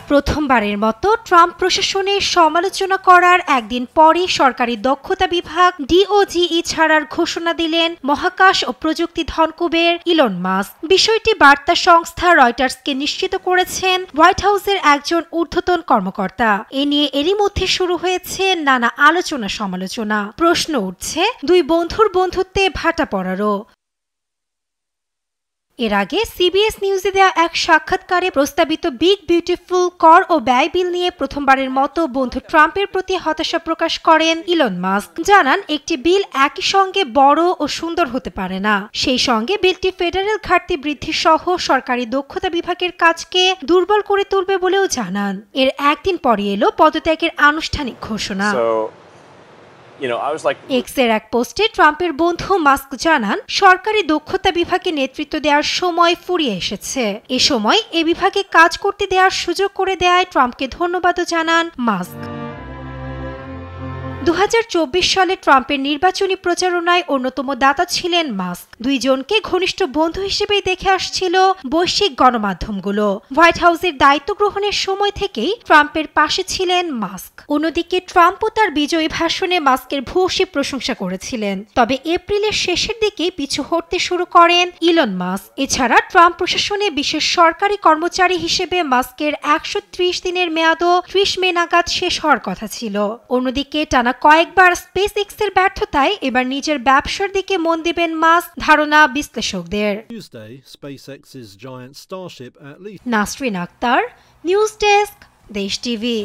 প্রথমবারের মতো ট্রাম্প প্রশাসনের সমালোচনা করার একদিন পরই সরকারি দক্ষতা বিভাগ ডিওজিই ছাড়ার ঘোষণা দিলেন মহাকাশ ও প্রযুক্তি ধনকুবের ইলন মাস্ক। বিষয়টি বার্তা সংস্থা রয়টার্সকে নিশ্চিত করেছেন হোয়াইট হাউসের একজন ঊর্ধ্বতন কর্মকর্তা। এ নিয়ে এরই মধ্যে শুরু হয়েছে নানা আলোচনা সমালোচনা। প্রশ্ন উঠছে দুই বন্ধুর বন্ধুত্বে ভাটা পড়ারও। এর আগে সিবিএস নিউজে দেয়া এক সাক্ষাৎকারে প্রস্তাবিত বিগ বিউটিফুল কর ও ব্যয় বিল নিয়ে প্রথমবারের মতো বন্ধু ট্রাম্পের প্রতি হতাশা প্রকাশ করেন ইলন মাস্ক। জানান, একটি বিল একই সঙ্গে বড় ও সুন্দর হতে পারে না। সেই সঙ্গে বিলটি ফেডারেল ঘাটতি বৃদ্ধি সহ সরকারি দক্ষতা বিভাগের কাজকে দুর্বল করে তুলবে বলেও জানান। এর একদিন পরই এলো পদত্যাগের আনুষ্ঠানিক ঘোষণা। এক্সের এক পোস্টে ট্রাম্পের বন্ধু মাস্ক জানান, সরকারি দক্ষতা বিভাগে নেতৃত্ব দেওয়ার সময় ফুরিয়ে এসেছে। এ সময় এ বিভাগে কাজ করতে দেওয়ার সুযোগ করে দেয়ায় ট্রাম্পকে ধন্যবাদও জানান মাস্ক। 2024 সালে ট্রাম্পের নির্বাচনী প্রচারণায় অন্যতম দাতা ছিলেন মাস্ক। দুইজনকে ঘনিষ্ঠ বন্ধু হিসেবেই দেখে আসছিল বৈশ্বিক গণমাধ্যমগুলো। হোয়াইট হাউসের দায়িত্ব গ্রহণের সময় থেকেই ট্রাম্পের পাশে ছিলেন মাস্ক। অন্যদিকে ট্রাম্পও তার বিজয়ী ভাষণে মাস্কের ভূয়সী প্রশংসা করেছিলেন। তবে এপ্রিলের শেষের দিকে পিছু হটতে শুরু করেন ইলন মাস্ক। এছাড়া ট্রাম্প প্রশাসনে বিশেষ সরকারি কর্মচারী হিসেবে মাস্কের 130 দিনের মেয়াদও 30 মে নাগাদ শেষ হওয়ার কথা ছিল। অন্যদিকে টানা কয়েকবার স্পেস এক্সের ব্যর্থতায় এবার নিজের ব্যবসার দিকে মন দিবেন মাস্ক, ধারণা বিশ্লেষকদের। নাসরিন আক্তার, নিউজ ডেস্ক, দেশ টিভি।